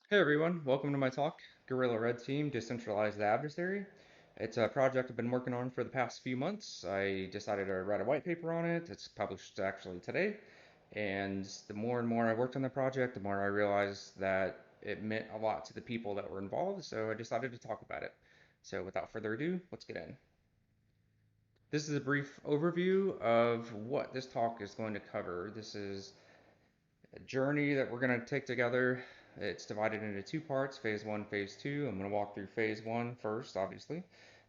Hey everyone, welcome to my talk, Guerrilla Red Team, Decentralize the Adversary. It's a project I've been working on for the past few months. I decided to write a white paper on it. It's published actually today. And the more and more I worked on the project, the more I realized that it meant a lot to the people that were involved, so I decided to talk about it. So without further ado, let's get in. This is a brief overview of what this talk is going to cover. This is a journey that we're going to take together. It's divided into two parts, phase one, phase two. I'm going to walk through phase one first, obviously.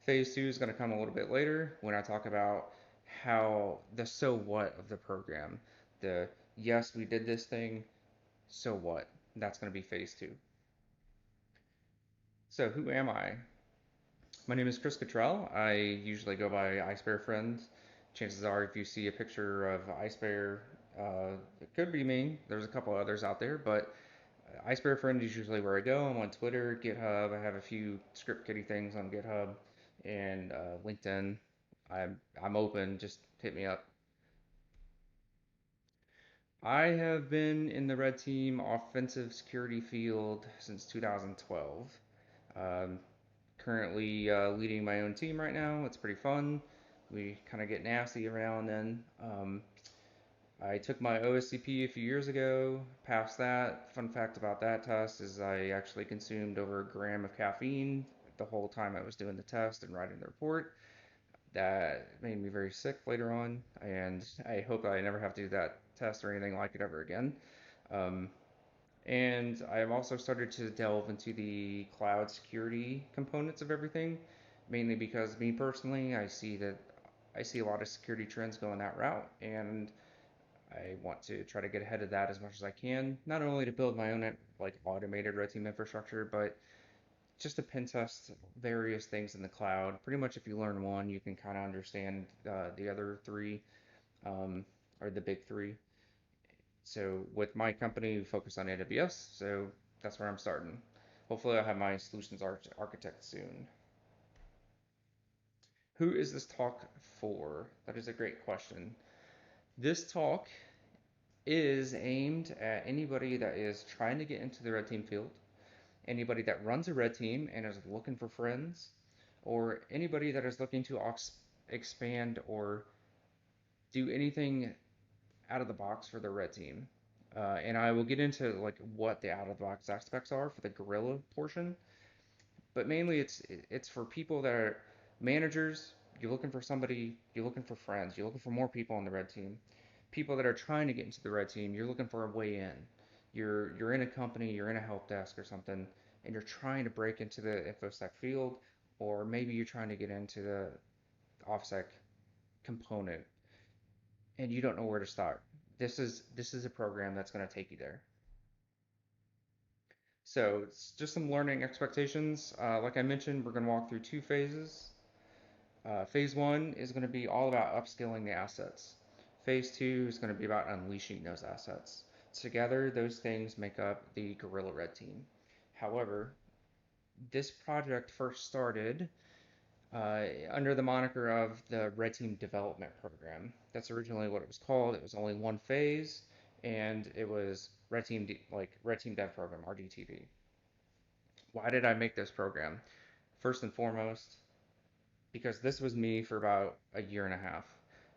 Phase two is going to come a little bit later when I talk about how the so what of the program. The yes, we did this thing, so what? That's going to be phase two. So, who am I? My name is Chris Cottrell. I usually go by Ice Bear Friend. Chances are, if you see a picture of Ice Bear, it could be me. There's a couple others out there, but Ice Bear Friend is usually where I go. I'm on Twitter, GitHub. I have a few script kiddie things on GitHub and LinkedIn. I'm open. Just hit me up. I have been in the red team offensive security field since 2012. Um, Currently leading my own team right now. It's pretty fun. We kind of get nasty around then. I took my OSCP a few years ago, passed that. Fun fact about that test is I actually consumed over a gram of caffeine the whole time I was doing the test and writing the report. That made me very sick later on, and I hope I never have to do that test or anything like it ever again. Um, and I've also started to delve into the cloud security components of everything, mainly because me personally, I see a lot of security trends going that route, and I want to try to get ahead of that as much as I can, not only to build my own like automated red team infrastructure, but just to pen test various things in the cloud. Pretty much, if you learn one, you can kind of understand the other three, um, or the big three. So with my company, we focus on AWS, so that's where I'm starting. Hopefully, I'll have my solutions architect soon. Who is this talk for? That is a great question. This talk is aimed at anybody that is trying to get into the red team field, anybody that runs a red team and is looking for friends, or anybody that is looking to expand or do anything out of the box for the red team. And I will get into like what the out of the box aspects are for the Guerrilla portion, but mainly it's for people that are managers. You're looking for somebody, you're looking for friends, you're looking for more people on the red team. People that are trying to get into the red team, you're looking for a way in. You're in a company, you're in a help desk or something, and you're trying to break into the infosec field, or maybe you're trying to get into the offsec component, and you don't know where to start. This is a program that's going to take you there. So it's just some learning expectations. Like I mentioned, we're going to walk through two phases. Phase one is going to be all about upskilling the assets. Phase two is going to be about unleashing those assets. Together, those things make up the Guerrilla Red Team. However, this project first started under the moniker of the Red Team Development Program. That's originally what it was called. It was only one phase, and it was Red Team Dev Program (RDTV). Why did I make this program? First and foremost, because this was me for about a year and a half,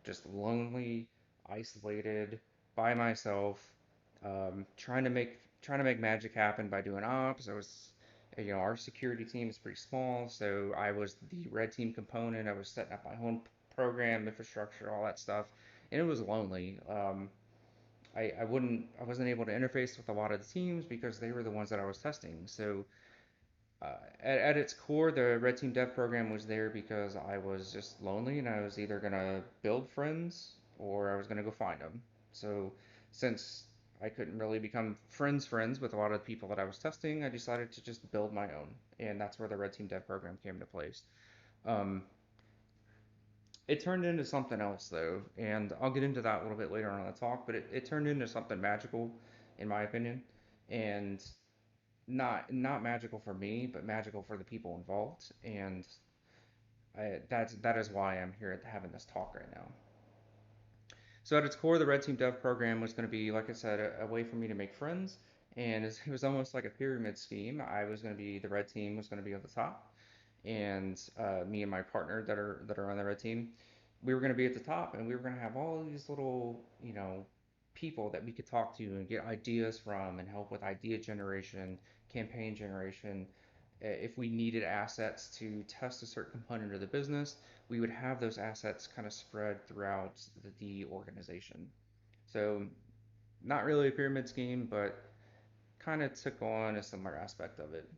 just lonely, isolated, by myself, trying to make magic happen by doing ops. I was, our security team is pretty small, so I was the red team component. I was setting up my own program, infrastructure, all that stuff, and it was lonely. I wasn't able to interface with a lot of the teams because they were the ones that I was testing. So at its core, the Red Team Dev program was there because I was just lonely and I was either going to build friends or I was going to go find them. So, since I couldn't really become friends with a lot of the people that I was testing, I decided to just build my own. And that's where the Red Team Dev program came into place. Um, it turned into something else, though, and I'll get into that a little bit later on in the talk, but it turned into something magical, in my opinion. And not magical for me, but magical for the people involved, and that is why I'm here at having this talk right now. So at its core, the Red Team Dev program was going to be, like I said, a way for me to make friends and it was almost like a pyramid scheme. I was going to be the red team was going to be at the top, and me and my partner that are on the red team, we were going to be at the top, and we were going to have all these little people that we could talk to and get ideas from and help with idea generation, campaign generation. If we needed assets to test a certain component of the business, we would have those assets kind of spread throughout the organization. So not really a pyramid scheme, but kind of took on a similar aspect of it.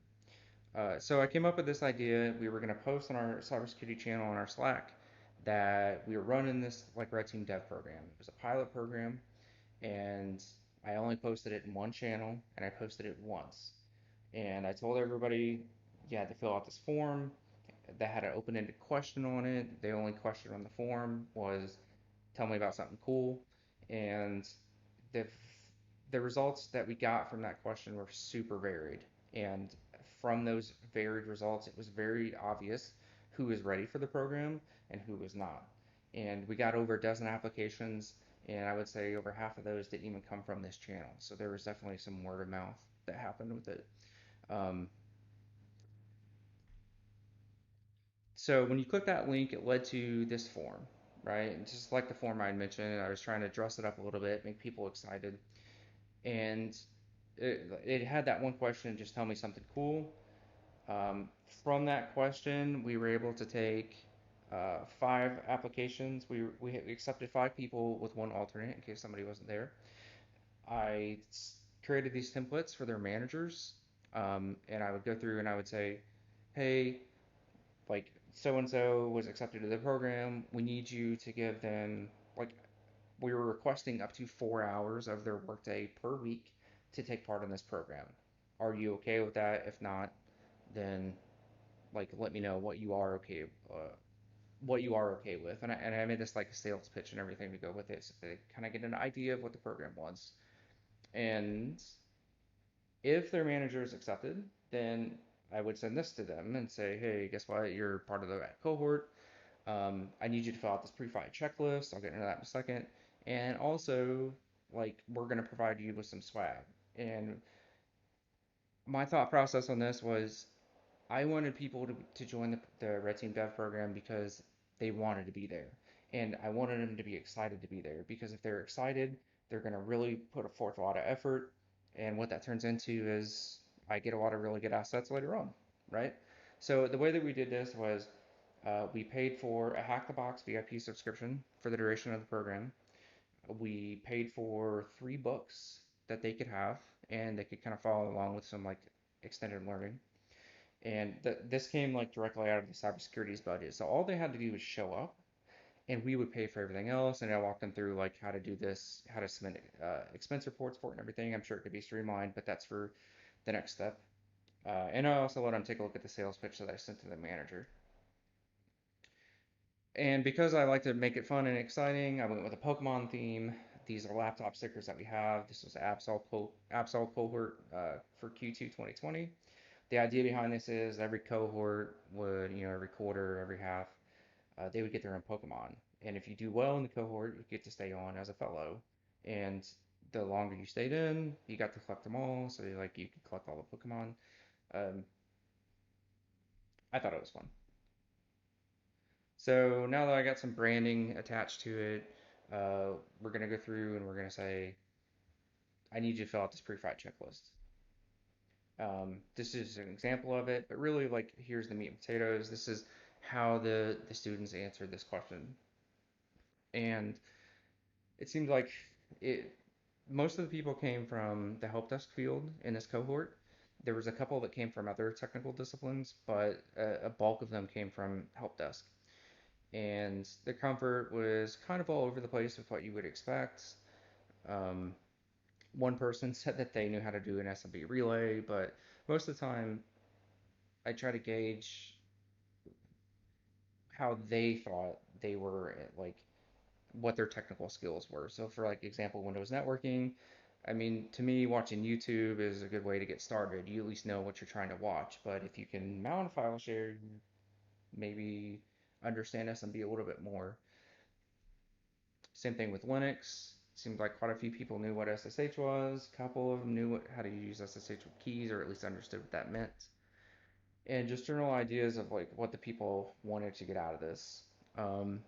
So I came up with this idea. We were going to post on our cybersecurity channel on our Slack that we were running this like Red Team Dev program. It was a pilot program, and I only posted it in one channel, and I posted it once. And I told everybody you had to fill out this form that had an open-ended question on it. The only question on the form was tell me about something cool. And the the results that we got from that question were super varied. And from those varied results, it was very obvious who was ready for the program and who was not. And we got over a dozen applications, and I would say over half of those didn't even come from this channel. So there was definitely some word of mouth that happened with it. Um, so when you click that link, it led to this form, right? And just like the form I mentioned, I was trying to dress it up a little bit, make people excited. And it had that one question, just tell me something cool. From that question, we were able to take 5 applications. We accepted 5 people with one alternate in case somebody wasn't there. I created these templates for their managers, and I would go through and I would say, hey, like so and so was accepted to the program. We need you to give them like we were requesting up to 4 hours of their workday per week to take part in this program. Are you okay with that? If not, then like let me know what you are okay with. And I made this like a sales pitch and everything to go with it, so they kind of get an idea of what the program was. And if their manager is accepted, then I would send this to them and say, hey, guess what? You're part of the cohort. I need you to fill out this pre-fight checklist. I'll get into that in a second. And also, like, we're going to provide you with some swag. And my thought process on this was I wanted people to join the Red Team Dev program because they wanted to be there. And I wanted them to be excited to be there because if they're excited, they're going to really put forth a lot of effort. And what that turns into is I get a lot of really good assets later on, right? So the way that we did this was we paid for a Hack the Box VIP subscription for the duration of the program. We paid for 3 books that they could have, and they could kind of follow along with some like extended learning. And this came like directly out of the cybersecurity's budget. So all they had to do was show up, and we would pay for everything else. And I walked them through like how to do this, how to submit expense reports for it and everything. I'm sure it could be streamlined, but that's for the next step. And I also let them take a look at the sales pitch that I sent to the manager. And because I like to make it fun and exciting, I went with a Pokemon theme. These are laptop stickers that we have. This was Absol cohort for Q2 2020. The idea behind this is every cohort would, every quarter, every half, they would get their own Pokemon. And if you do well in the cohort, you get to stay on as a fellow. And the longer you stayed in, you got to collect them all. So like you could collect all the Pokemon. Um, I thought it was fun. So now that I got some branding attached to it, we're gonna go through and we're gonna say, I need you to fill out this pre-fight checklist. This is an example of it, but really like here's the meat and potatoes. This is how the students answered this question. And it seems like it most of the people came from the help desk field in this cohort. There was a couple that came from other technical disciplines, but a bulk of them came from help desk. And the comfort was kind of all over the place with what you would expect. Um, One person said that they knew how to do an SMB relay, but most of the time I try to gauge how they thought they were like what their technical skills were. So for like example, Windows networking, I mean, to me, watching YouTube is a good way to get started. You at least know what you're trying to watch. But if you can mount a file share, maybe understand SMB a little bit more. Same thing with Linux. Seemed like quite a few people knew what SSH was. A couple of them knew how to use SSH with keys, or at least understood what that meant. And just general ideas of like what the people wanted to get out of this. Um,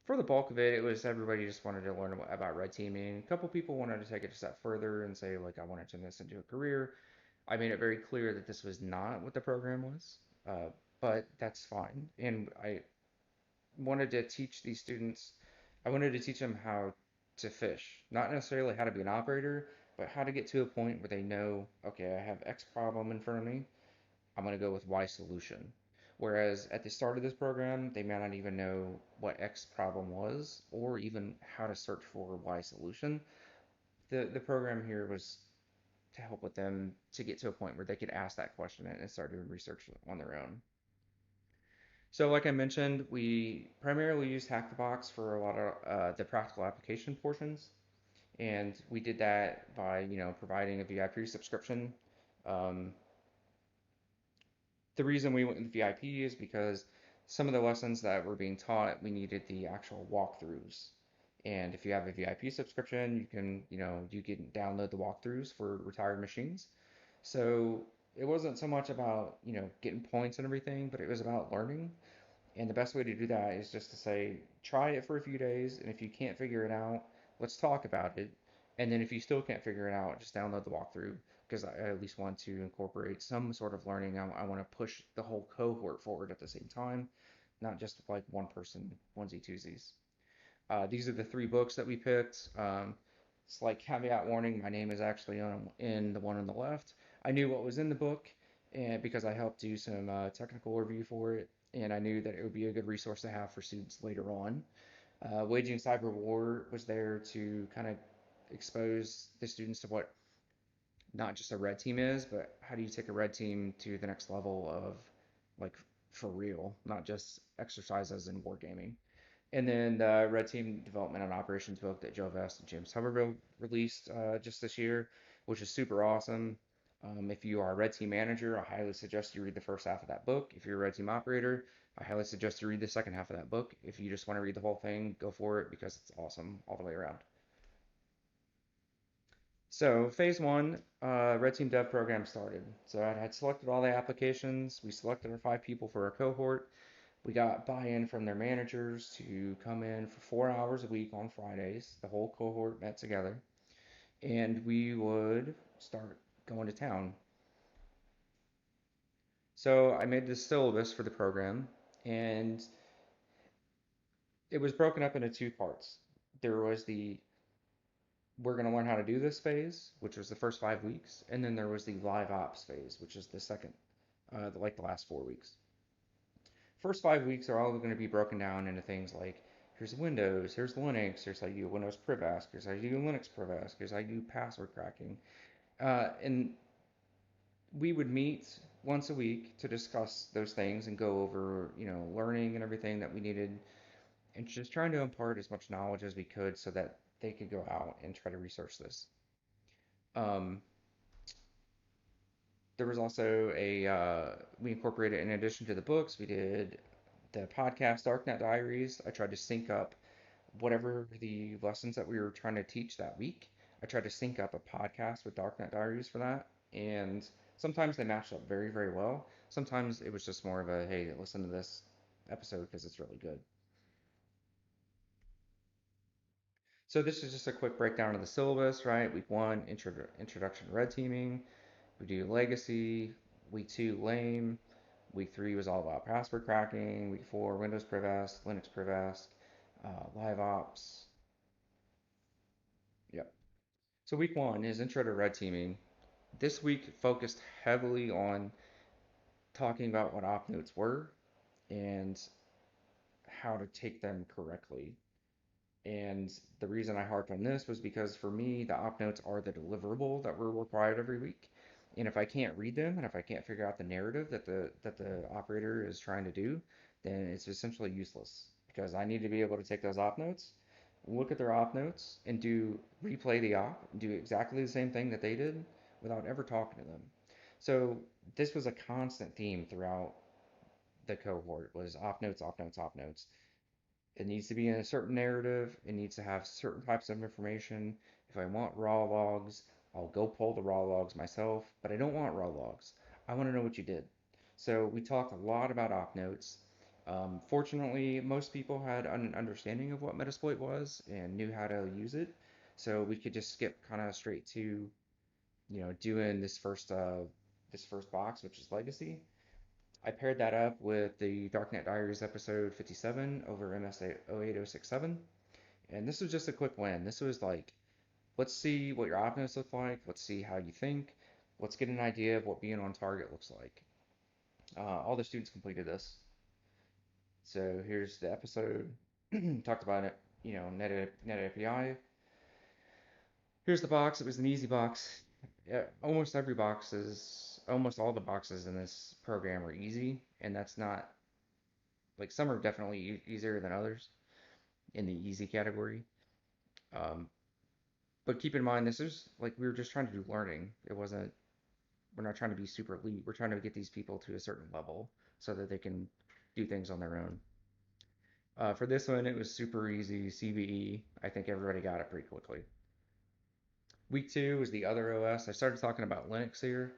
for the bulk of it, it was everybody just wanted to learn about red teaming. A couple people wanted to take it a step further and say like I want to turn this into a career. I made it very clear that this was not what the program was, but that's fine. And I wanted to teach these students, I wanted to teach them how to fish, not necessarily how to be an operator, but how to get to a point where they know, okay, I have X problem in front of me. I'm going to go with Y solution. Whereas at the start of this program, they may not even know what X problem was or even how to search for Y solution. The program here was to help with them to get to a point where they could ask that question and start doing research on their own. So like I mentioned, we primarily used Hack the Box for a lot of the practical application portions. And we did that by, providing a VIP subscription. Um, the reason we went with VIP is because some of the lessons that were being taught, we needed the actual walkthroughs. And if you have a VIP subscription, you can download the walkthroughs for retired machines. So it wasn't so much about, getting points and everything, but it was about learning. And the best way to do that is just to say, try it for a few days, and if you can't figure it out, let's talk about it. And then if you still can't figure it out, just download the walkthrough, because I at least want to incorporate some sort of learning. I want to push the whole cohort forward at the same time, not just like one person, onesie twosies. These are the three books that we picked. Slight caveat warning, my name is actually in the one on the left. I knew what was in the book and because I helped do some technical review for it, and I knew that it would be a good resource to have for students later on. Waging Cyber War was there to kind of expose the students to what not just a red team is, but how do you take a red team to the next level of like for real, not just exercises in wargaming. And then the Red Team Development and Operations book that Joe Vest and James Huberville released just this year, which is super awesome. If you are a Red Team manager, I highly suggest you read the first half of that book. If you're a Red Team operator, I highly suggest you read the second half of that book. If you just want to read the whole thing, go for it because it's awesome all the way around. So phase one, Red Team Dev program started. So I had selected all the applications. We selected our 5 people for our cohort. We got buy-in from their managers to come in for 4 hours a week on Fridays. The whole cohort met together, and we would start going to town. So I made this syllabus for the program, and it was broken up into 2 parts. There was the we're going to learn how to do this phase, which was the first 5 weeks, and then there was the live ops phase, which is the second, like the last 4 weeks. First 5 weeks are all going to be broken down into things like here's Windows, here's Linux, here's how you do Windows Privask, here's how you do Linux Privask, here's how you do password cracking. And we would meet once a week to discuss those things and go over, learning and everything that we needed and just trying to impart as much knowledge as we could so that they could go out and try to research this. Um, there was also we incorporated, in addition to the books, we did the podcast Darknet Diaries. I tried to sync up whatever the lessons that we were trying to teach that week. I tried to sync up a podcast with Darknet Diaries for that. And sometimes they matched up very, very well. Sometimes it was just more of a, hey, listen to this episode because it's really good. So this is just a quick breakdown of the syllabus, right? Week one, introduction to red teaming. We do legacy. Week two, lame. Week three was all about password cracking. Week four, Windows Privask, Linux Privask, live ops. Yep. So week one is intro to red teaming. This week focused heavily on talking about what op notes were and how to take them correctly. And the reason I harped on this was because for me, the op notes are the deliverable that we're required every week. And if I can't read them and if I can't figure out the narrative that the operator is trying to do, then it's essentially useless because I need to be able to take those op notes, look at their op notes, and replay the op, do exactly the same thing that they did without ever talking to them. So this was a constant theme throughout the cohort was op notes, op notes, op notes. It needs to be in a certain narrative. It needs to have certain types of information. If I want raw logs, I'll go pull the raw logs myself, but I don't want raw logs. I want to know what you did. So we talked a lot about op notes. Fortunately, most people had an understanding of what Metasploit was and knew how to use it. So we could just skip kind of straight to, doing this first box, which is legacy. I paired that up with the Darknet Diaries episode 57 over MSA 08067. And this was just a quick win. This was like, let's see what your op notes look like. Let's see how you think. Let's get an idea of what being on target looks like. All the students completed this. So here's the episode. Talked about it, net API. Here's the box. It was an easy box. Yeah, almost all the boxes in this program are easy, and that's not like some are definitely easier than others in the easy category. Um, but keep in mind, this is like we were just trying to do learning. We're not trying to be super elite. We're trying to get these people to a certain level so that they can do things on their own. For this one, it was super easy, CVE. I think everybody got it pretty quickly. Week two was the other OS. I started talking about Linux here,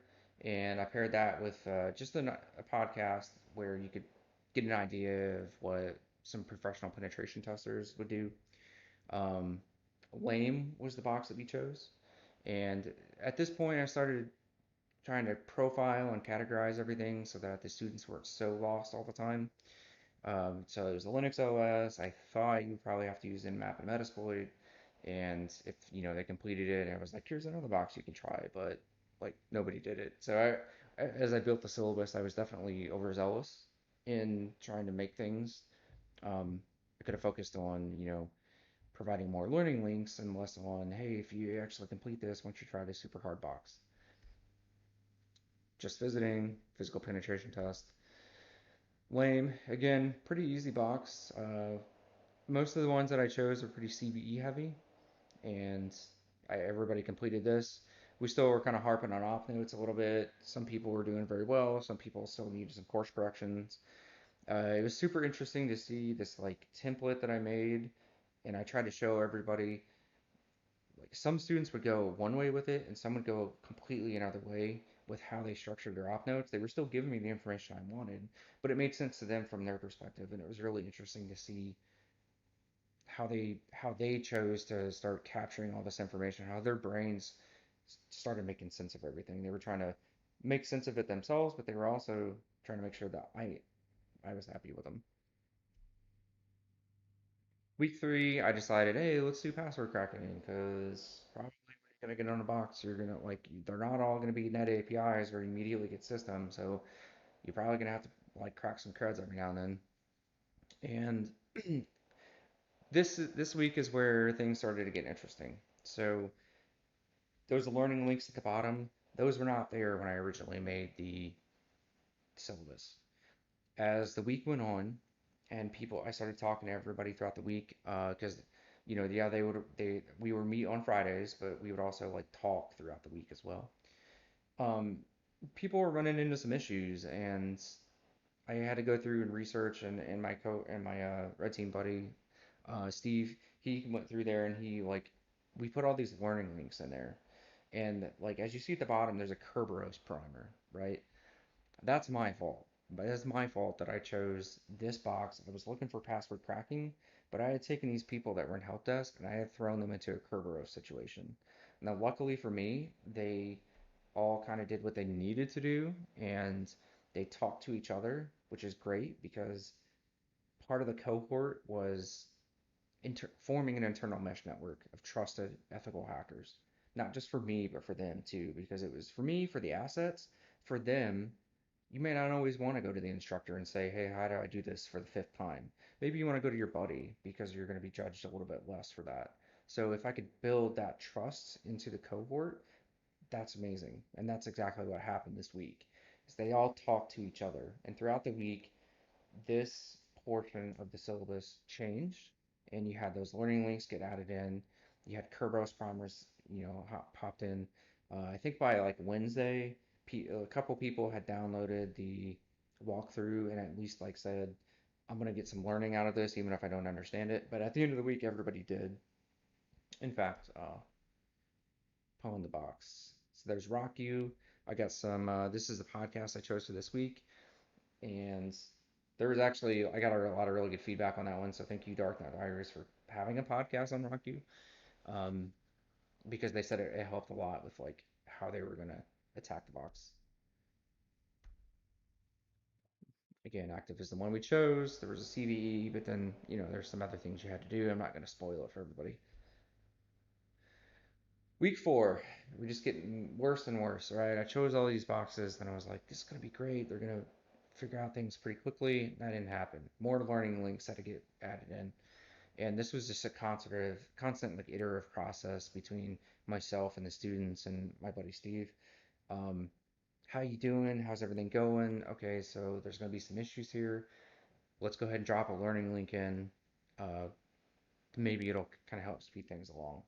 and I paired that with just a podcast where you could get an idea of what some professional penetration testers would do. Um, Lame was the box that we chose. And at this point, I started trying to profile and categorize everything so that the students weren't so lost all the time. So it was a Linux OS. I thought you would probably have to use Nmap and Metasploit. And if they completed it, I was like, here's another box you can try, but like nobody did it. So as I built the syllabus, I was definitely overzealous in trying to make things. I could have focused on providing more learning links and less on, hey, if you actually complete this, once you try this super hard box. Just visiting, physical penetration test. Lame. Again, pretty easy box. Most of the ones that I chose are pretty CVE heavy, and everybody completed this. We still were kind of harping on op notes a little bit. Some people were doing very well. Some people still needed some course corrections. It was super interesting to see this like template that I made, and I tried to show everybody like some students would go one way with it and some would go completely another way with how they structured their op notes. They were still giving me the information I wanted, but it made sense to them from their perspective, and it was really interesting to see how they chose to start capturing all this information, how their brains started making sense of everything. They were trying to make sense of it themselves, but they were also trying to make sure that I was happy with them. Week three, I decided, hey, let's do password cracking because probably when you're gonna get on a box, you're gonna like they're not all gonna be net APIs or immediately get systems, so you're probably gonna have to like crack some creds every now and then. And this week is where things started to get interesting. So those learning links at the bottom, those were not there when I originally made the syllabus. As the week went on, and I started talking to everybody throughout the week, because yeah, we would meet on Fridays, but we would also like talk throughout the week as well. Um, People were running into some issues, and I had to go through and research, and my red team buddy, Steve, he went through there and he like we put all these learning links in there, and like as you see at the bottom, there's a Kerberos primer, right? That's my fault. But it's my fault that I chose this box. I was looking for password cracking, but I had taken these people that were in help desk and I had thrown them into a Kerberos situation. Now, luckily for me, they all kind of did what they needed to do and they talked to each other, which is great because part of the cohort was forming an internal mesh network of trusted, ethical hackers. Not just for me, but for them too, because it was for me, for the assets, for them. You may not always want to go to the instructor and say, hey, how do I do this for the fifth time? Maybe you want to go to your buddy because you're going to be judged a little bit less for that. So if I could build that trust into the cohort, that's amazing. And that's exactly what happened this week. Is they all talked to each other. And throughout the week, this portion of the syllabus changed, and you had those learning links get added in. You had Kerberos primers, popped in. I think by like Wednesday, a couple people had downloaded the walkthrough and at least like said, I'm gonna get some learning out of this, even if I don't understand it. But at the end of the week, everybody did. In fact, Paul in the box. So there's Rock You. I got some. This is the podcast I chose for this week, and there was actually I got a lot of really good feedback on that one. So thank you, Darknet Diaries, for having a podcast on Rock You, um, because they said it helped a lot with like how they were gonna attack the box. Again, active is the one we chose. There was a CVE, but then there's some other things you had to do. I'm not gonna spoil it for everybody. Week 4, we just getting worse and worse, right? I chose all these boxes, and I was like, this is gonna be great. They're gonna figure out things pretty quickly. That didn't happen. More learning links had to get added in, and this was just a constant like iterative process between myself and the students and my buddy Steve. Um, how you doing? How's everything going? Okay, so there's gonna be some issues here. Let's go ahead and drop a learning link in. Uh, Maybe it'll kind of help speed things along.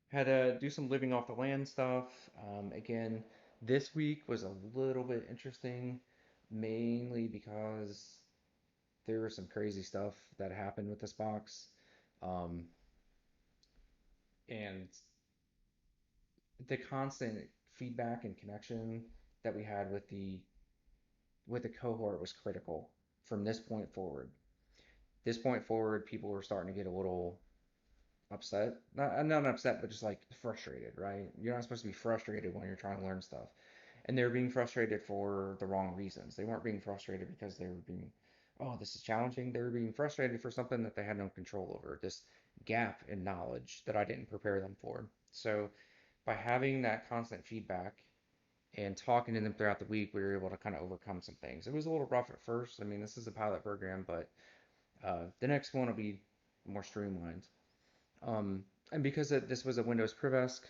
Had to do some living off the land stuff. Again, this week was a little bit interesting, mainly because there was some crazy stuff that happened with this box. Um, and the constant feedback and connection that we had with the cohort was critical from this point forward. This point forward, people were starting to get a little upset. Not upset, but just like frustrated, right? You're not supposed to be frustrated when you're trying to learn stuff. And they were being frustrated for the wrong reasons. They weren't being frustrated because they were being, oh, this is challenging. They were being frustrated for something that they had no control over, this gap in knowledge that I didn't prepare them for. So by having that constant feedback and talking to them throughout the week, we were able to kind of overcome some things. It was a little rough at first. I mean, this is a pilot program, but the next one will be more streamlined. Um, and because this was a Windows Privesc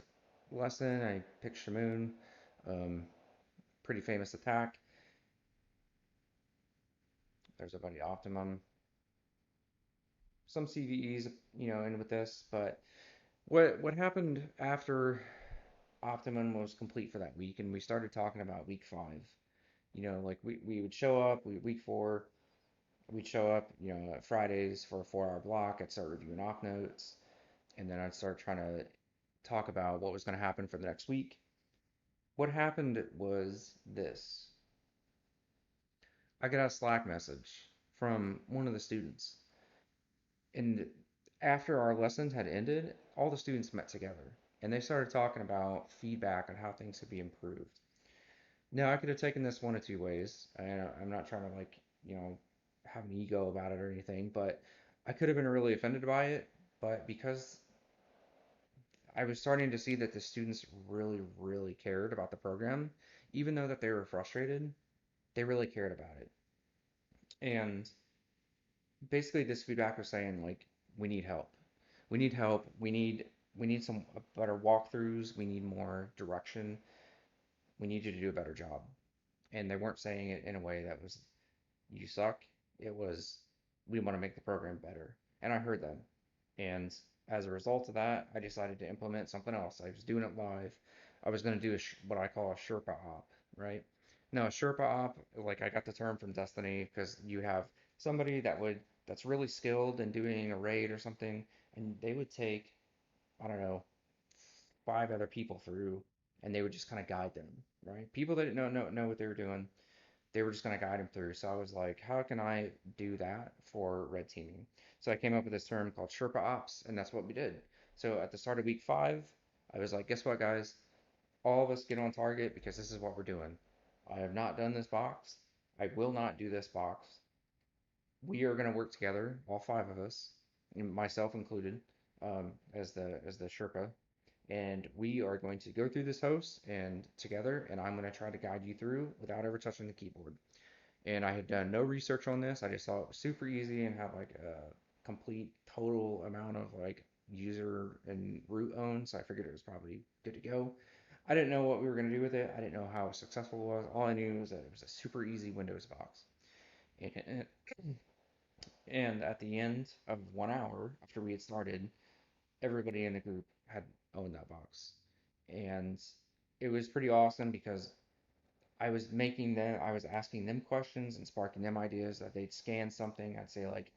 lesson, I picked Shamoon, um, pretty famous attack. There's a buddy Optimum, some CVEs, in with this. But what happened after Optimum was complete for that week, and we started talking about week 5. Like we would show up, week 4, we'd show up, Fridays for a 4-hour block. I'd start reviewing op notes, and then I'd start trying to talk about what was going to happen for the next week. What happened was this. I got a Slack message from one of the students. And after our lessons had ended, all the students met together and they started talking about feedback on how things could be improved. Now, I could have taken this one of two ways. And I'm not trying to, like, have an ego about it or anything, but I could have been really offended by it. But because I was starting to see that the students really, really cared about the program, even though that they were frustrated, they really cared about it. And basically this feedback was saying like we need help. We need help. We need some better walkthroughs. We need more direction. We need you to do a better job. And they weren't saying it in a way that was you suck. It was we want to make the program better. And I heard them. And as a result of that, I decided to implement something else. I was doing it live. I was going to do what I call a Sherpa op, right? Now, a Sherpa op, like I got the term from Destiny because you have somebody that's really skilled in doing a raid or something, and they would take, I don't know, 5 other people through, and they would just kind of guide them, right? People that didn't know what they were doing, they were just going to guide them through. So I was like, how can I do that for red teaming? So I came up with this term called Sherpa Ops, and that's what we did. So at the start of week 5, I was like, guess what, guys? All of us get on target because this is what we're doing. I have not done this box. I will not do this box. We are going to work together, all 5 of us, myself included, as the Sherpa, and we are going to go through this host and together, and I'm going to try to guide you through without ever touching the keyboard. And I had done no research on this. I just thought it was super easy and had like a complete total amount of like user and root owned. So I figured it was probably good to go. I didn't know what we were going to do with it. I didn't know how successful it was. All I knew was that it was a super easy Windows box. And, and at the end of 1 hour after we had started, everybody in the group had owned that box. And it was pretty awesome because I was asking them questions and sparking them ideas that they'd scan something. I'd say like,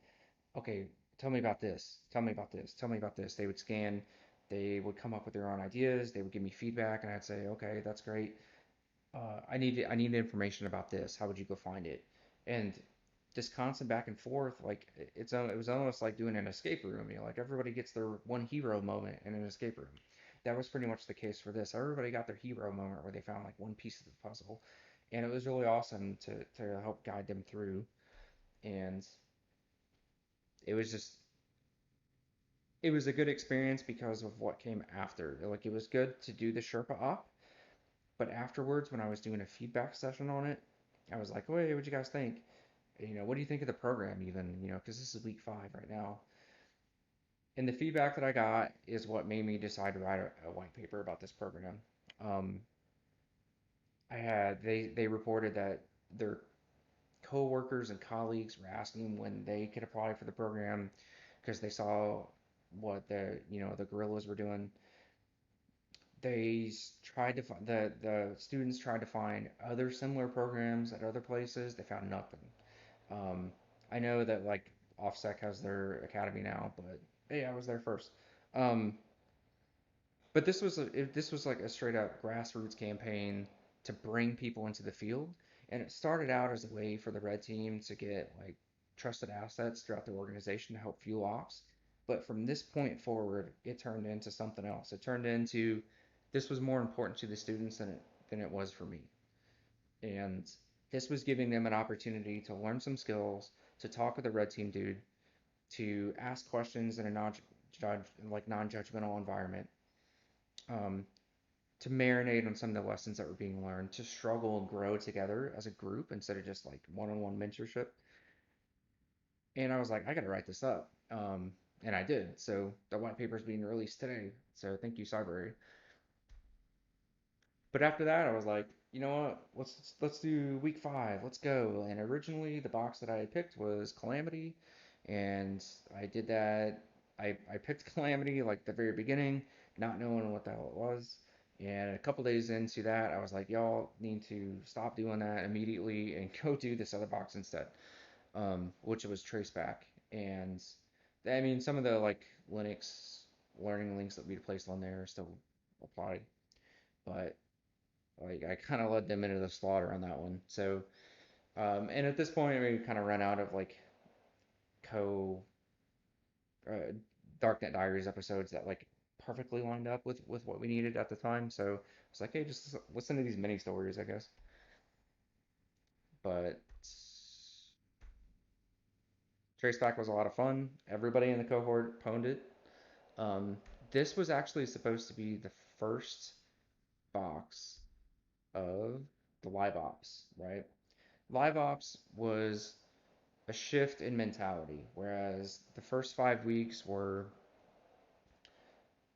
okay, tell me about this, tell me about this, tell me about this. They would scan, they would come up with their own ideas, they would give me feedback, and I'd say, okay, that's great. I need information about this. How would you go find it? And this constant back and forth, like it was almost like doing an escape room. You know, like everybody gets their one hero moment in an escape room. That was pretty much the case for this. Everybody got their hero moment where they found like one piece of the puzzle, and it was really awesome to help guide them through. And it was just it was a good experience because of what came after. Like it was good to do the Sherpa op, but afterwards when I was doing a feedback session on it, I was like, "Wait, what'd you guys think? You know, what do you think of the program even? You know, because this is week 5 right now." And the feedback that I got is what made me decide to write a white paper about this program. Um, they reported that their coworkers and colleagues were asking when they could apply for the program because they saw what the guerrillas were doing. They tried to find the students tried to find other similar programs at other places. They found nothing. Um, I know that like Offsec has their academy now, but hey, I was there first. Um, but this was like a straight up grassroots campaign to bring people into the field, and it started out as a way for the red team to get like trusted assets throughout the organization to help fuel ops. But from this point forward, it turned into something else. It turned into this was more important to the students than it was for me. And this was giving them an opportunity to learn some skills, to talk with a red team dude, to ask questions in a non-judgmental environment, um, to marinate on some of the lessons that were being learned, to struggle and grow together as a group instead of just like one-on-one mentorship. And I was like, I gotta write this up. And I did. So the white paper is being released today. So thank you, Cyber. But after that, I was like, you know what? Let's do week 5. Let's go. And originally, the box that I had picked was Calamity, and I did that. I picked Calamity like the very beginning, not knowing what the hell it was. And a couple days into that, I was like, y'all need to stop doing that immediately and go do this other box instead, which was Traceback. And I mean, some of the like Linux learning links that we placed on there still apply, but like I kind of led them into the slaughter on that one. So, and at this point, we kind of run out of like co uh, Darknet Diaries episodes that like perfectly lined up with what we needed at the time. So it's like, hey, just listen to these mini stories, I guess. But Traceback was a lot of fun. Everybody in the cohort pwned it. Um, this was actually supposed to be the first box of the live ops, right? Live ops was a shift in mentality, whereas the first 5 weeks were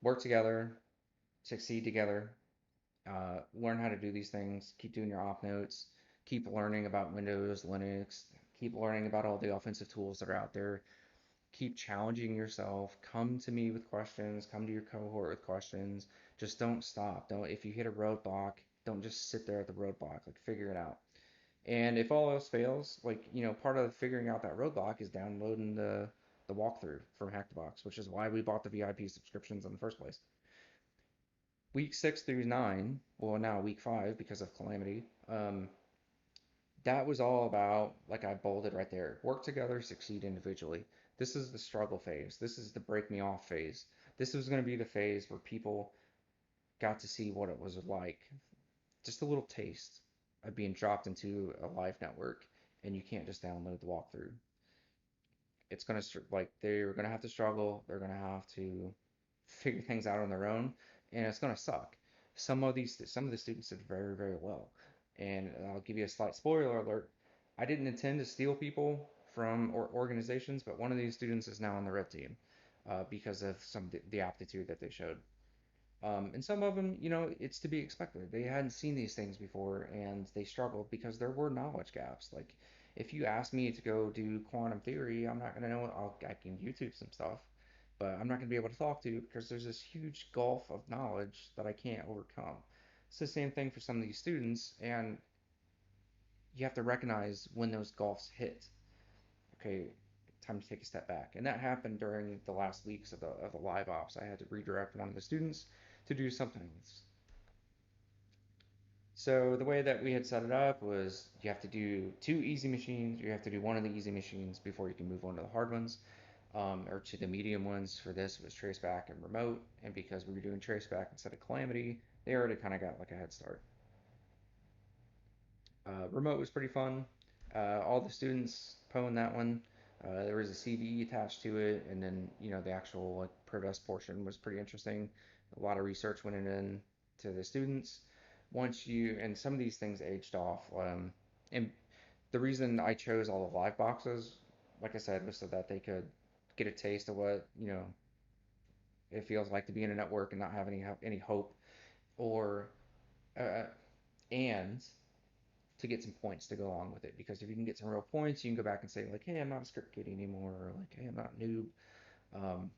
work together, succeed together, learn how to do these things, keep doing your op notes, keep learning about Windows, Linux, keep learning about all the offensive tools that are out there, keep challenging yourself, come to me with questions, come to your cohort with questions. Just don't stop. Don't If you hit a roadblock, don't just sit there at the roadblock. Like figure it out. And if all else fails, like, part of figuring out that roadblock is downloading the walkthrough from Hack the Box, which is why we bought the VIP subscriptions in the first place. Week 6 through 9, well, now week 5 because of Calamity, that was all about, like I bolded right there, work together, succeed individually. This is the struggle phase. This is the break me off phase. This was going to be the phase where people got to see what it was like, just a little taste of being dropped into a live network, and you can't just download the walkthrough. It's gonna like they're gonna have to struggle. They're gonna have to figure things out on their own, and it's gonna suck. Some of the students did very well, and I'll give you a slight spoiler alert. I didn't intend to steal people from organizations, but one of these students is now on the red team because of the aptitude that they showed. And some of them, it's to be expected. They hadn't seen these things before and they struggled because there were knowledge gaps. Like, if you ask me to go do quantum theory, I'm not going to know. I can YouTube some stuff, but I'm not going to be able to talk to you because there's this huge gulf of knowledge that I can't overcome. It's the same thing for some of these students, and you have to recognize when those gulfs hit. Okay, time to take a step back. And that happened during the last weeks of the live ops. I had to redirect one of the students to do something else. So the way that we had set it up was you have to do two easy machines. You have to do one of the easy machines before you can move on to the hard ones, or to the medium ones. For this, it was traceback and remote. And because we were doing traceback instead of calamity, they already kind of got like a head start. Remote was pretty fun. All the students pwned that one. There was a CD attached to it, and then the actual like protest portion was pretty interesting. A lot of research went in to the students. And some of these things aged off. And the reason I chose all the live boxes, like I said, was so that they could get a taste of what it feels like to be in a network and not have any hope, or uh, and to get some points to go along with it. Because if you can get some real points, you can go back and say like, hey, I'm not a script kiddie anymore, or like, hey, I'm not a noob. Um,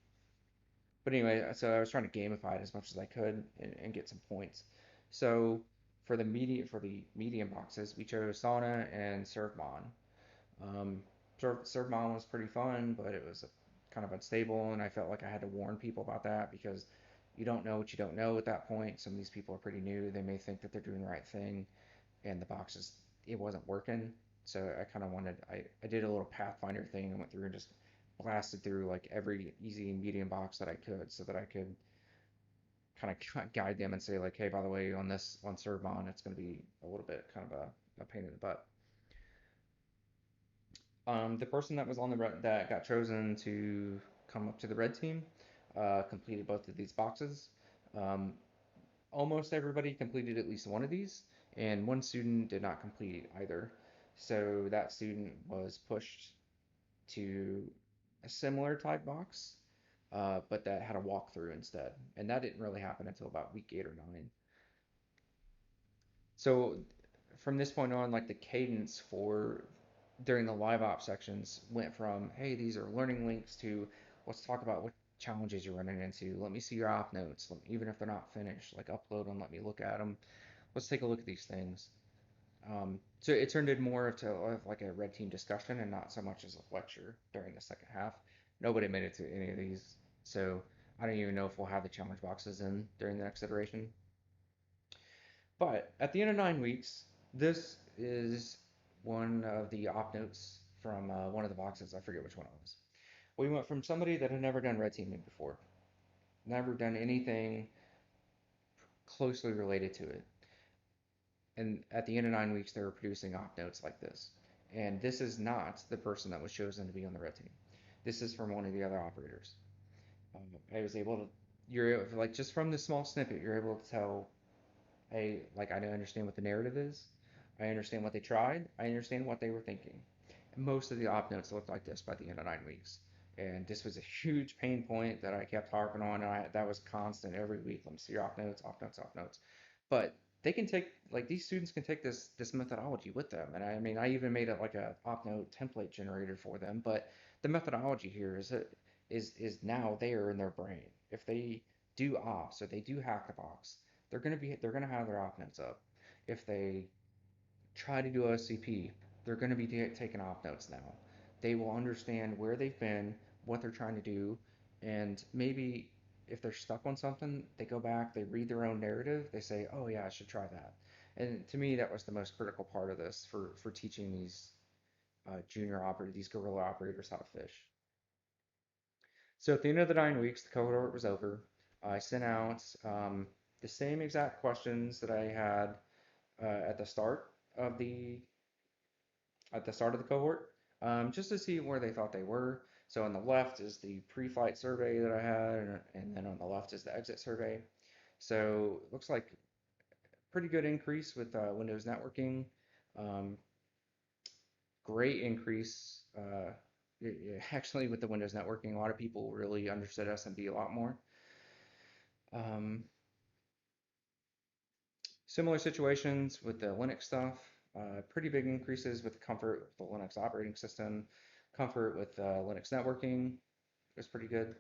but anyway, so I was trying to gamify it as much as I could and get some points. So for the medium boxes, we chose Sauna and Surfmon. Um, Surfmon was pretty fun, but it was kind of unstable, and I felt like I had to warn people about that because you don't know what you don't know at that point. Some of these people are pretty new; they may think that they're doing the right thing, and the boxes it wasn't working. So I kind of I did a little Pathfinder thing and went through and just blasted through like every easy and medium box that I could so that I could kind of guide them and say like, hey, by the way, on Servon, it's going to be a little bit kind of a pain in the butt. The person that was on the that got chosen to come up to the red team completed both of these boxes. Um, Almost everybody completed at least one of these, and one student did not complete either. So that student was pushed to a similar type box, but that had a walkthrough instead. And that didn't really happen until about week 8 or 9. So from this point on, like the cadence for during the live op sections went from, hey, these are learning links to let's talk about what challenges you're running into. Let me see your op notes, even if they're not finished. Like upload them, let me look at them. Let's take a look at these things. So it turned into more of like a red team discussion and not so much as a lecture during the second half. Nobody made it to any of these, so I don't even know if we'll have the challenge boxes in during the next iteration. But at the end of 9 weeks, this is one of the op notes from one of the boxes. I forget which one it was. We went from somebody that had never done red teaming before, never done anything closely related to it. And at the end of 9 weeks, they were producing op notes like this. And this is not the person that was chosen to be on the red team. This is from one of the other operators. I was able to, you're like, just from this small snippet, you're able to tell, hey, like, I understand what the narrative is. I understand what they tried. I understand what they were thinking. And most of the op notes looked like this by the end of 9 weeks. And this was a huge pain point that I kept harping on. And that was constant every week. Let me see your op notes, op notes, op notes. But they can take, like, these students can take this methodology with them. And I mean, I even made it like a op note template generator for them. But the methodology here is now there in their brain. If they do ops or they do hack the box, they're gonna have their op notes up. If they try to do OSCP, they're going to be taking op notes now. They will understand where they've been, what they're trying to do, and maybe if they're stuck on something, they go back, they read their own narrative, they say, "Oh yeah, I should try that." And to me, that was the most critical part of this for teaching these junior operators, these guerrilla operators, how to fish. So at the end of the 9 weeks, the cohort was over. I sent out the same exact questions that I had at the start of the cohort, just to see where they thought they were. So on the left is the pre-flight survey that I had, and then on the left is the exit survey. So it looks like pretty good increase with Windows networking. Um, Great increase. Actually, with the Windows networking, a lot of people really understood SMB a lot more. Um, Similar situations with the Linux stuff. Pretty big increases with comfort with the Linux operating system, comfort with Linux networking was pretty good.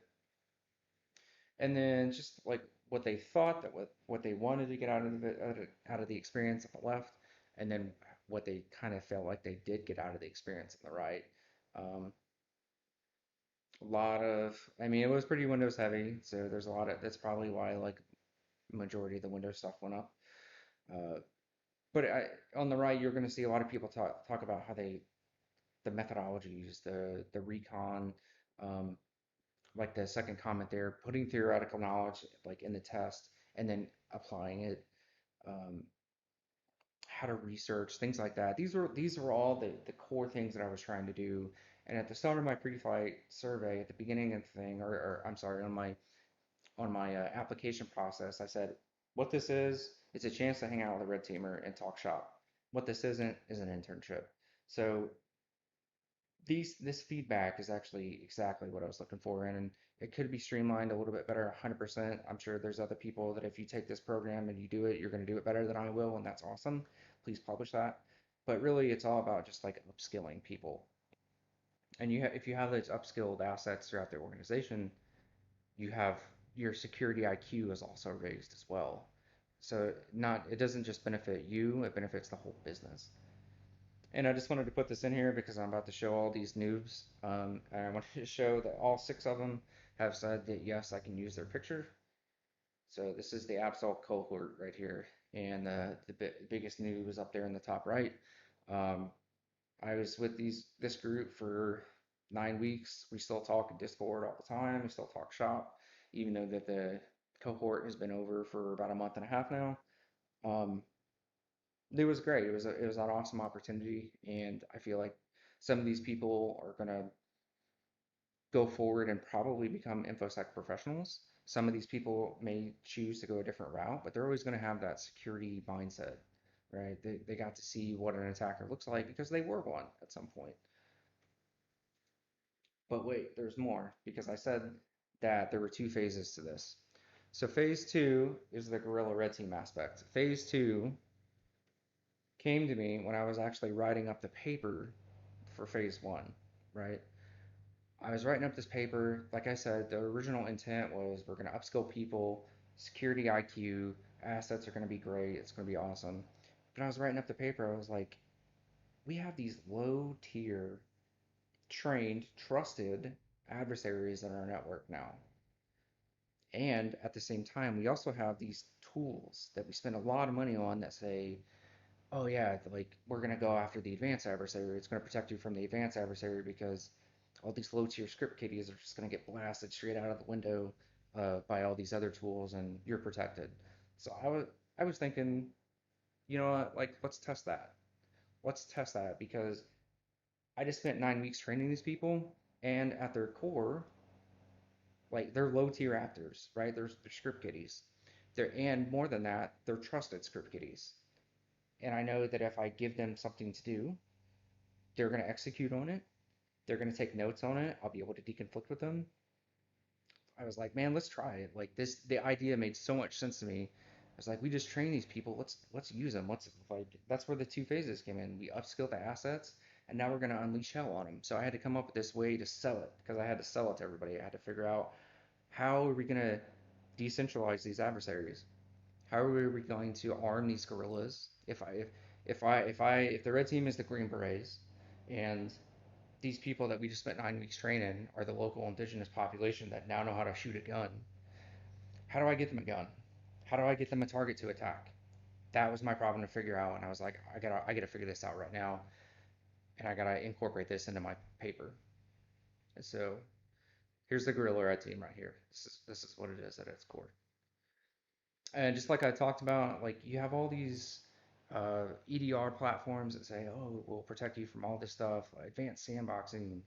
And then just like what they thought that what they wanted to get out of the experience at the left, and then what they kind of felt like they did get out of the experience on the right. Um, a lot of, I mean, it was pretty Windows heavy, so there's a lot of, that's probably why like majority of the Windows stuff went up. Uh, but on the right, you're going to see a lot of people talk about how the methodologies, the recon, um, like the second comment there, putting theoretical knowledge like in the test and then applying it, um, how to research, things like that. These are all the core things that I was trying to do. And at the start of my pre-flight survey, at the beginning of the thing, or I'm sorry, on my application process, I said, what this is, it's a chance to hang out with a red teamer and talk shop. What this isn't is an internship. So this feedback is actually exactly what I was looking for, and it could be streamlined a little bit better, 100%. I'm sure there's other people that if you take this program and you do it, you're going to do it better than I will, and that's awesome. Please publish that. But really, it's all about just like upskilling people. And if you have those upskilled assets throughout the organization, you have your security IQ is also raised as well. So not it doesn't just benefit you, it benefits the whole business. And I just wanted to put this in here because I'm about to show all these noobs. And I wanted to show that all 6 of them have said that yes, I can use their picture. So this is the Absol cohort right here. And the biggest noob is up there in the top right. Um, I was with this group for 9 weeks. We still talk in Discord all the time. We still talk shop, even though that the cohort has been over for about a month and a half now. Um, it was great. It was an awesome opportunity, and I feel like some of these people are gonna go forward and probably become infosec professionals. Some of these people may choose to go a different route, but they're always going to have that security mindset, right? They got to see what an attacker looks like because they were one at some point. But wait, there's more because I said that there were 2 phases to this. So phase 2 is the Guerrilla Red Team aspect. Phase 2 came to me when I was actually writing up the paper for phase 1, right? I was writing up this paper. Like I said, the original intent was we're going to upskill people, security IQ, assets are going to be great, it's going to be awesome. But I was writing up the paper, I was like, we have these low tier, trained, trusted adversaries in our network now. And at the same time, we also have these tools that we spend a lot of money on that say, oh yeah, like we're going to go after the advanced adversary. It's going to protect you from the advanced adversary because all these low tier script kiddies are just going to get blasted straight out of the window by all these other tools, and you're protected. So I was thinking, you know what, like let's test that. Let's test that because I just spent 9 weeks training these people, and at their core, like they're low tier actors, right? They're script kiddies. And more than that, they're trusted script kiddies. And I know that if I give them something to do, they're going to execute on it. They're going to take notes on it. I'll be able to deconflict with them. I was like, man, let's try it. Like the idea made so much sense to me. I was like, we just train these people. Let's use them. Let's like that's where the 2 phases came in. We upskill the assets, and now we're going to unleash hell on them. So I had to come up with this way to sell it because I had to sell it to everybody. I had to figure out how are we going to decentralize these adversaries? How are we going to arm these guerrillas? If the red team is the Green Berets, and these people that we just spent 9 weeks training are the local indigenous population that now know how to shoot a gun, how do I get them a gun? How do I get them a target to attack? That was my problem to figure out, and I was like, I gotta figure this out right now, and I gotta incorporate this into my paper. So here's the Guerrilla Red Team right here. This is what it is at its core. And just like I talked about, like you have all these EDR platforms that say, oh, we'll protect you from all this stuff, advanced sandboxing,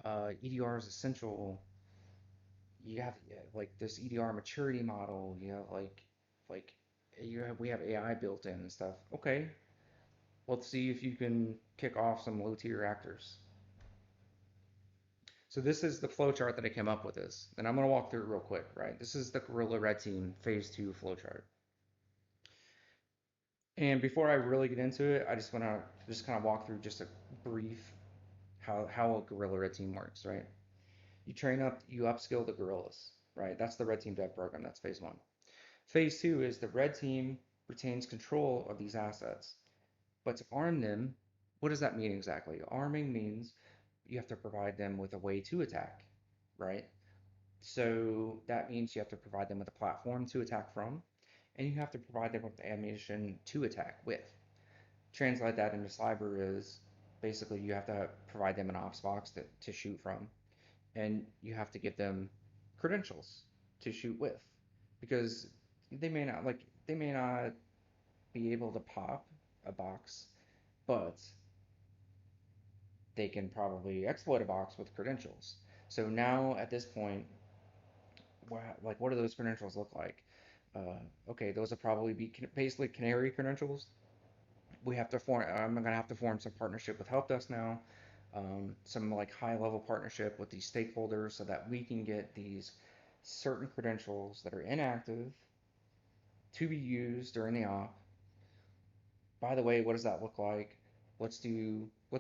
EDR is essential. You have like this EDR maturity model. You have like we have AI built in and stuff. Okay, let's see if you can kick off some low tier actors. So this is the flowchart that I came up with this, and I'm gonna walk through it real quick, right? This is the Guerrilla Red Team Phase 2 flowchart. And before I really get into it, I just want to just kind of walk through just a brief how a Guerrilla Red Team works, right? You train up, you upskill the guerrillas, right? That's the Red Team Dev program. That's phase 1. Phase 2 is the Red Team retains control of these assets. But to arm them, what does that mean exactly? Arming means you have to provide them with a way to attack, right? So that means you have to provide them with a platform to attack from, and you have to provide them with the ammunition to attack with. Translate that into cyber is basically you have to provide them an ops box to shoot from, and you have to give them credentials to shoot with, because they may not be able to pop a box, but they can probably exploit a box with credentials. So now at this point, what do those credentials look like? Okay, those will probably be basically canary credentials. I'm gonna have to form some partnership with help desk now, some like high level partnership with these stakeholders so that we can get these certain credentials that are inactive to be used during the op. By the way, what does that look like? Let's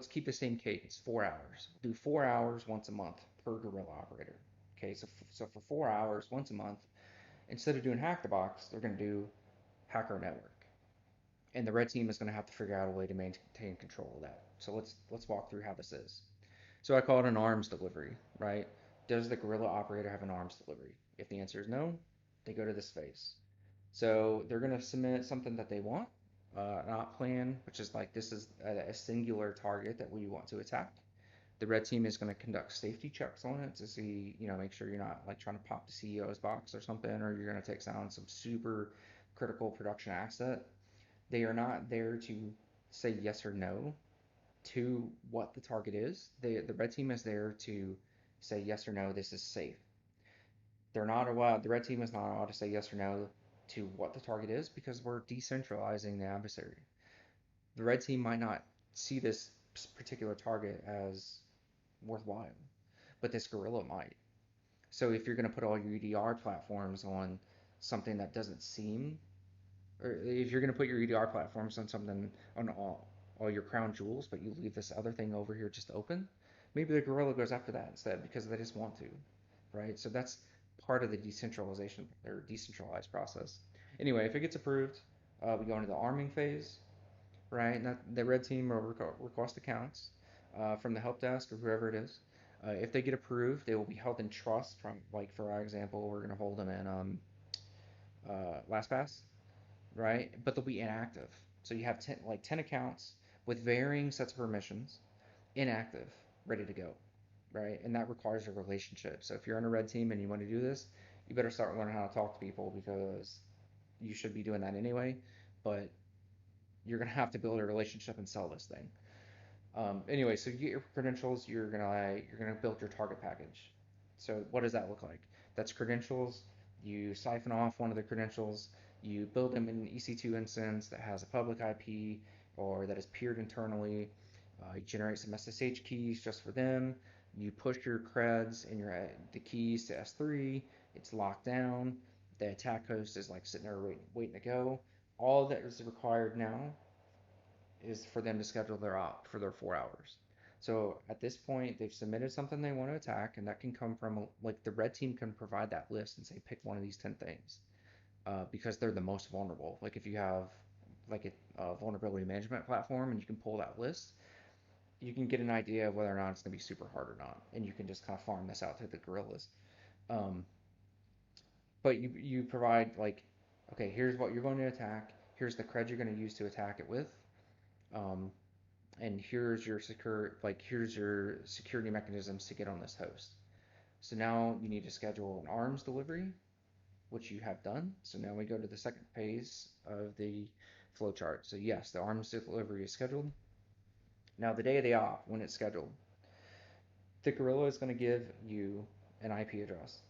keep the same cadence, 4 hours. Do 4 hours once a month per Guerrilla operator. Okay, so for 4 hours once a month, instead of doing hack the box, they're going to do hacker network, and the red team is going to have to figure out a way to maintain control of that. So let's walk through how this is. So I call it an arms delivery, right? Does the Guerrilla operator have an arms delivery? If the answer is no, they go to this phase. So they're going to submit something that they want, an op plan, which is like this is a singular target that we want to attack. The red team is going to conduct safety checks on it to see, make sure you're not like trying to pop the CEO's box or something, or you're going to take down some super critical production asset. They are not there to say yes or no to what the target is. The red team is there to say yes or no, this is safe. The red team is not allowed to say yes or no to what the target is because we're decentralizing the adversary. The red team might not see this particular target as worthwhile, but this Guerrilla might. So if you're going to put all your EDR platforms on something that doesn't seem, or if you're going to put your EDR platforms on something on all your crown jewels, but you leave this other thing over here just open, maybe the Guerrilla goes after that instead because they just want to, right? So that's part of the decentralization or decentralized process. Anyway, if it gets approved, we go into the arming phase, right? And the red team will request accounts from the help desk or whoever it is. If they get approved, they will be held in trust from, like, for our example, we're going to hold them in LastPass, right? But they'll be inactive. So you have 10 accounts with varying sets of permissions, inactive, ready to go, right? And that requires a relationship. So if you're on a red team and you want to do this, you better start learning how to talk to people because you should be doing that anyway. But you're gonna have to build a relationship and sell this thing. Anyway, so you get your credentials. You're gonna build your target package. So what does that look like? That's credentials. You siphon off one of the credentials. You build them in an EC2 instance that has a public IP or that is peered internally. You generate some SSH keys just for them. You push your creds and the keys to S3. It's locked down. The attack host is like sitting there waiting to go. All that is required now is for them to schedule their op for their 4 hours. So at this point, they've submitted something they want to attack, and that can come from like the red team can provide that list and say pick one of these 10 things because they're the most vulnerable. Like if you have like a vulnerability management platform and you can pull that list, you can get an idea of whether or not it's going to be super hard or not, and you can just kind of farm this out to the guerrillas. Um, but you provide like, okay, here's what you're going to attack. Here's the cred you're going to use to attack it with. Um, and here's your security mechanisms to get on this host. So now you need to schedule an arms delivery, which you have done. So now we go to the second phase of the flowchart. So yes, the arms delivery is scheduled. Now the day of the op, when it's scheduled, the Guerrilla is going to give you an IP address,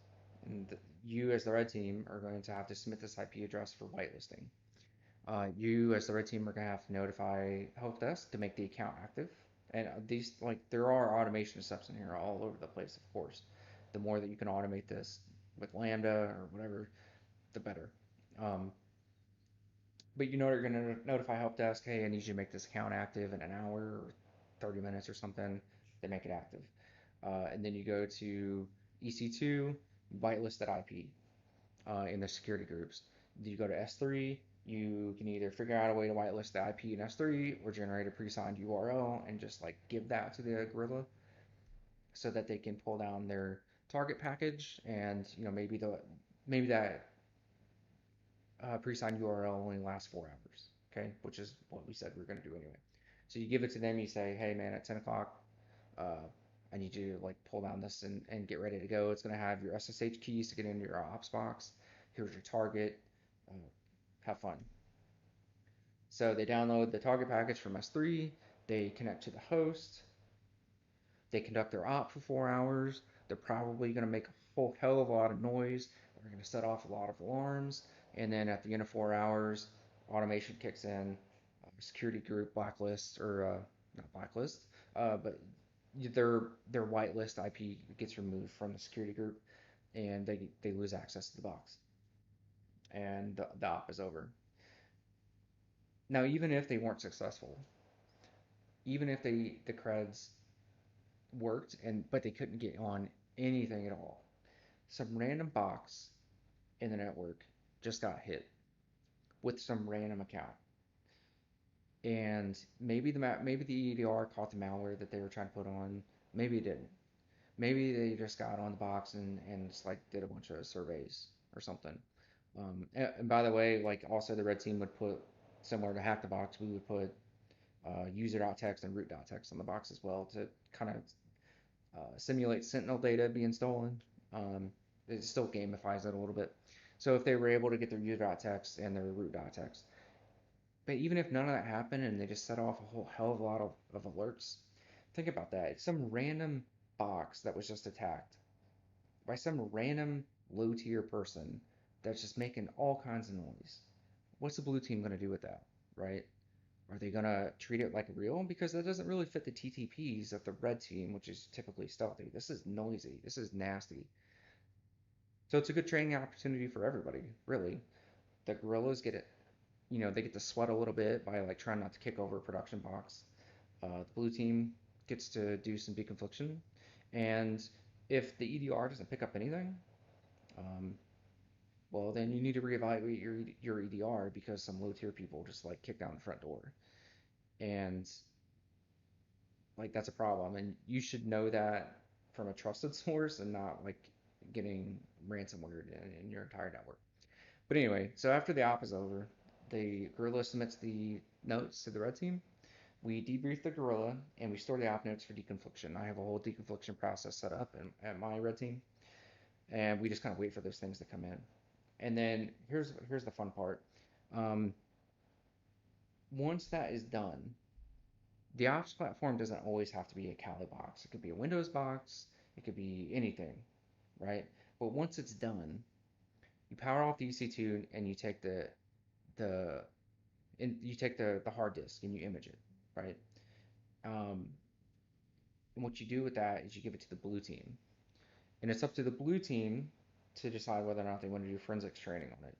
and you as the red team are going to have to submit this IP address for whitelisting. You as the red team are going to have to notify help desk to make the account active. And these, like, there are automation steps in here all over the place, of course. The more that you can automate this with Lambda or whatever, the better. Um, but you're going to notify help desk, hey, I need you to make this account active in an hour or 30 minutes or something. They make it active. And then you go to EC2, whitelist that IP in the security groups. You go to S3, You can either figure out a way to whitelist the IP in S3 or generate a pre-signed URL and just like give that to the Guerrilla so that they can pull down their target package, and maybe that pre-signed URL only lasts 4 hours, okay, which is what we said we are going to do anyway. So you give it to them, you say, hey man, at 10 o'clock, uh, I need you to like pull down this and get ready to go. It's going to have your SSH keys to get into your ops box. Here's your target. Uh, have fun. So they download the target package from S3, they connect to the host, they conduct their op for 4 hours. They're probably going to make a whole hell of a lot of noise. They're going to set off a lot of alarms. And then at the end of 4 hours, automation kicks in. Security group blacklist, or not blacklist, but their whitelist IP gets removed from the security group, and they lose access to the box, and the op is over. Now, even if they weren't successful, even if the creds worked but they couldn't get on anything at all, some random box in the network just got hit with some random account, and maybe the EDR caught the malware that they were trying to put on. Maybe it didn't. Maybe they just got on the box and just like did a bunch of surveys or something. And by the way, like also the red team would put, similar to hack the box, we would put user.txt and root.txt on the box as well to kind of simulate Sentinel data being stolen. It still gamifies it a little bit. So if they were able to get their user.txt and their root.txt, but even if none of that happened and they just set off a whole hell of a lot of alerts, think about that. It's some random box that was just attacked by some random low tier person that's just making all kinds of noise. What's the blue team going to do with that, right? Are they going to treat it like real? Because that doesn't really fit the TTPs of the red team, which is typically stealthy. This is noisy. This is nasty. So it's a good training opportunity for everybody, really. The guerrillas get it, they get to sweat a little bit by like trying not to kick over a production box. The blue team gets to do some deconfliction, and if the EDR doesn't pick up anything, um, well, then you need to reevaluate your EDR because some low tier people just like kick down the front door, and like that's a problem, and you should know that from a trusted source and not like getting ransomware in your entire network. But anyway, so after the op is over, the Guerrilla submits the notes to the red team. We debrief the Guerrilla and we store the op notes for deconfliction. I have a whole deconfliction process set up at my red team, and we just kind of wait for those things to come in. And then here's the fun part. Um, Once that is done, the ops platform doesn't always have to be a Kali box. It could be a Windows box. It could be anything, right? But once it's done, you power off the EC2 and the you take the hard disk and you image it, right? Um, and what you do with that is you give it to the blue team, and it's up to the blue team to decide whether or not they want to do forensics training on it.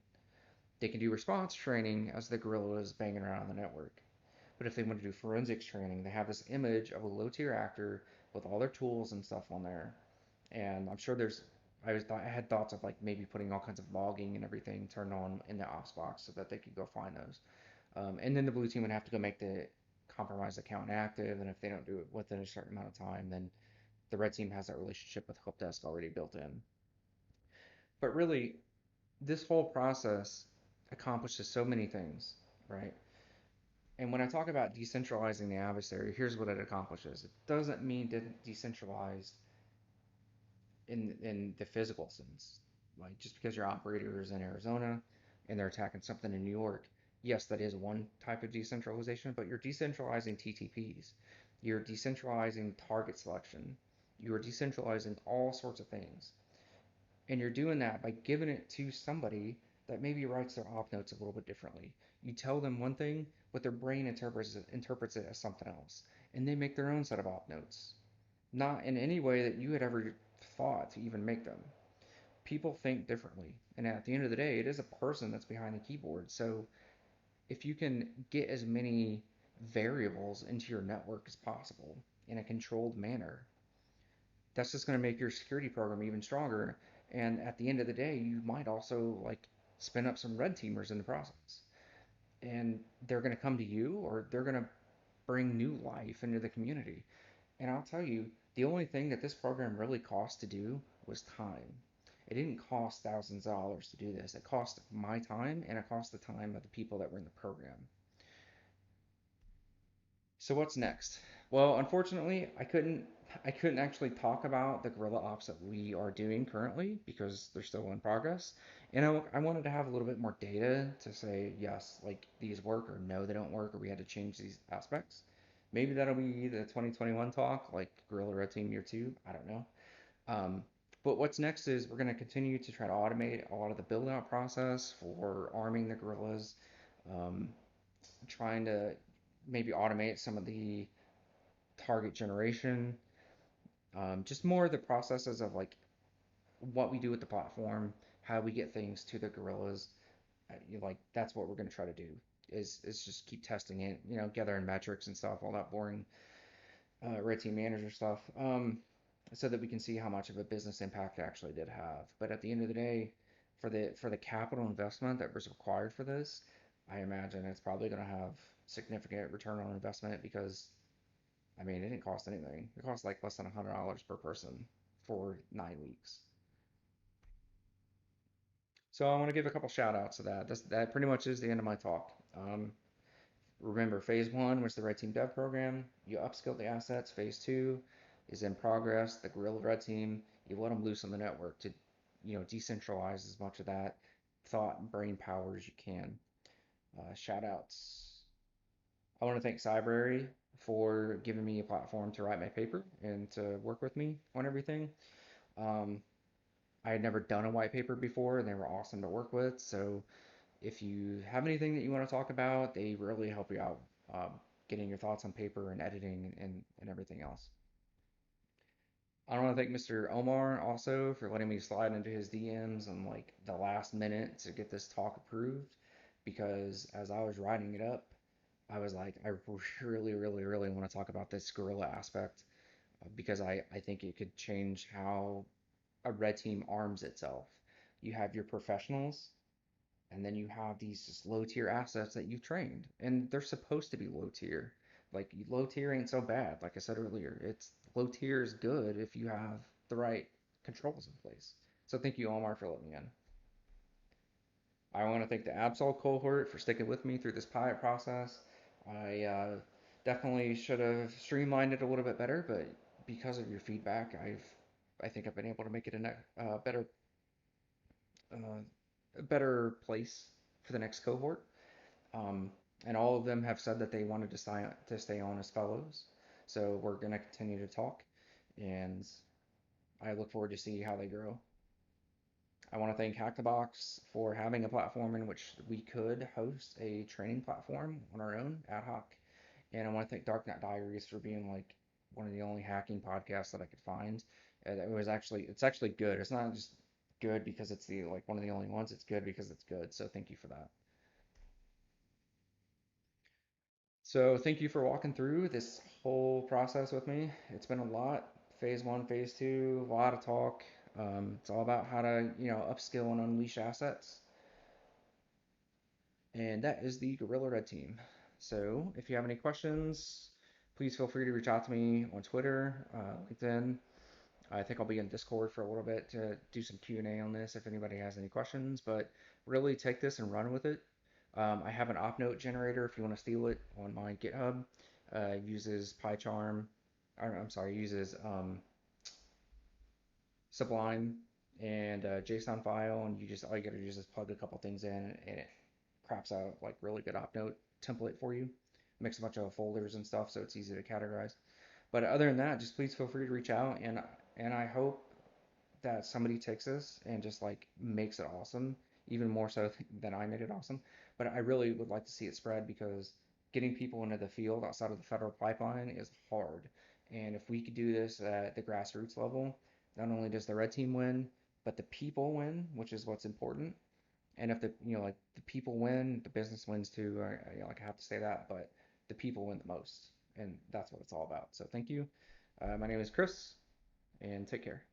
They can do response training as the Guerrilla is banging around on the network. But if they want to do forensics training, they have this image of a low tier actor with all their tools and stuff on there. And I'm sure I had thoughts of like maybe putting all kinds of logging and everything turned on in the ops box so that they could go find those. And then the blue team would have to go make the compromised account active. And if they don't do it within a certain amount of time, then the red team has that relationship with help desk already built in. But really, this whole process accomplishes so many things, right? And when I talk about decentralizing the adversary, here's what it accomplishes. It doesn't mean decentralized in the physical sense. Like just because your operator is in Arizona and they're attacking something in New York, yes, that is one type of decentralization, but you're decentralizing TTPs. You're decentralizing target selection. You're decentralizing all sorts of things. And you're doing that by giving it to somebody that maybe writes their op notes a little bit differently. You tell them one thing, but their brain interprets it as something else. And they make their own set of op notes. Not in any way that you had ever thought to even make them. People think differently. And at the end of the day, it is a person that's behind the keyboard. So if you can get as many variables into your network as possible in a controlled manner, that's just going to make your security program even stronger. And at the end of the day, you might also like spin up some red teamers in the process. and they're going to come to you, or they're going to bring new life into the community. And I'll tell you, the only thing that this program really cost to do was time. It didn't cost thousands of dollars to do this. It cost my time, and it cost the time of the people that were in the program. So what's next? Well, unfortunately, I couldn't actually talk about the Guerrilla Ops that we are doing currently because they're still in progress. And I wanted to have a little bit more data to say yes, like these work, or no, they don't work, or we had to change these aspects. Maybe that'll be the 2021 talk, like Guerrilla Red Team Year 2. I don't know. Um, but what's next is we're going to continue to try to automate a lot of the build out process for arming the guerrillas, um, trying to maybe automate some of the target generation, just more of the processes of like what we do with the platform, how we get things to the gorillas. Like that's what we're going to try to do is just keep testing it, gathering metrics and stuff, all that boring red team manager stuff, so that we can see how much of a business impact it actually did have. But at the end of the day, for the capital investment that was required for this, I imagine it's probably going to have significant return on investment because I mean, it didn't cost anything. It cost like less than $100 per person for 9 weeks. So I want to give a couple shout outs to that. That pretty much is the end of my talk. Remember, phase one was the Red Team Dev program. You upskill the assets. Phase two is in progress. The Guerrilla Red Team, you let them loose on the network to, decentralize as much of that thought and brain power as you can. Shout outs. I want to thank Cybrary for giving me a platform to write my paper and to work with me on everything. Um, I had never done a white paper before, and they were awesome to work with. So if you have anything that you want to talk about, they really help you out, getting your thoughts on paper and editing and everything else. I want to thank Mr. Omar also for letting me slide into his DMs on like the last minute to get this talk approved. Because as I was writing it up, I was like, I really, really, really want to talk about this guerrilla aspect, because I think it could change how a red team arms itself. You have your professionals, and then you have these just low tier assets that you've trained, and they're supposed to be low tier. Like low tier ain't so bad. Like I said earlier, it's low tier is good if you have the right controls in place. So thank you, Omar, for letting me in. I want to thank the Absol cohort for sticking with me through this pilot process. I definitely should have streamlined it a little bit better, but because of your feedback, I think I've been able to make it uh, a better place for the next cohort. Um, and all of them have said that they wanted to stay on as fellows. So we're going to continue to talk, and I look forward to see how they grow. I want to thank Hackthebox for having a platform in which we could host a training platform on our own, ad hoc. And I want to thank Darknet Diaries for being like one of the only hacking podcasts that I could find. It's actually good. It's not just good because it's the like one of the only ones. It's good because it's good. So thank you for that. So thank you for walking through this whole process with me. It's been a lot. Phase one, phase two, a lot of talk. It's all about how to, upskill and unleash assets. And that is the Guerrilla Red Team. So if you have any questions, please feel free to reach out to me on Twitter, LinkedIn. I think I'll be in Discord for a little bit to do some Q&A on this if anybody has any questions. But really take this and run with it. I have an op note generator if you want to steal it on my GitHub. Uses PyCharm. I'm sorry, uses Sublime and a JSON file, and all you gotta do is just plug a couple things in, and it craps out like really good op note template for you. Makes a bunch of folders and stuff, so it's easy to categorize. But other than that, just please feel free to reach out, and I hope that somebody takes this and just like makes it awesome, even more so than I made it awesome. But I really would like to see it spread because getting people into the field outside of the federal pipeline is hard. And if we could do this at the grassroots level, not only does the red team win, but the people win, which is what's important. And if like the people win, the business wins too. Like I have to say that, but the people win the most, and that's what it's all about. So thank you. My name is Chris, and take care.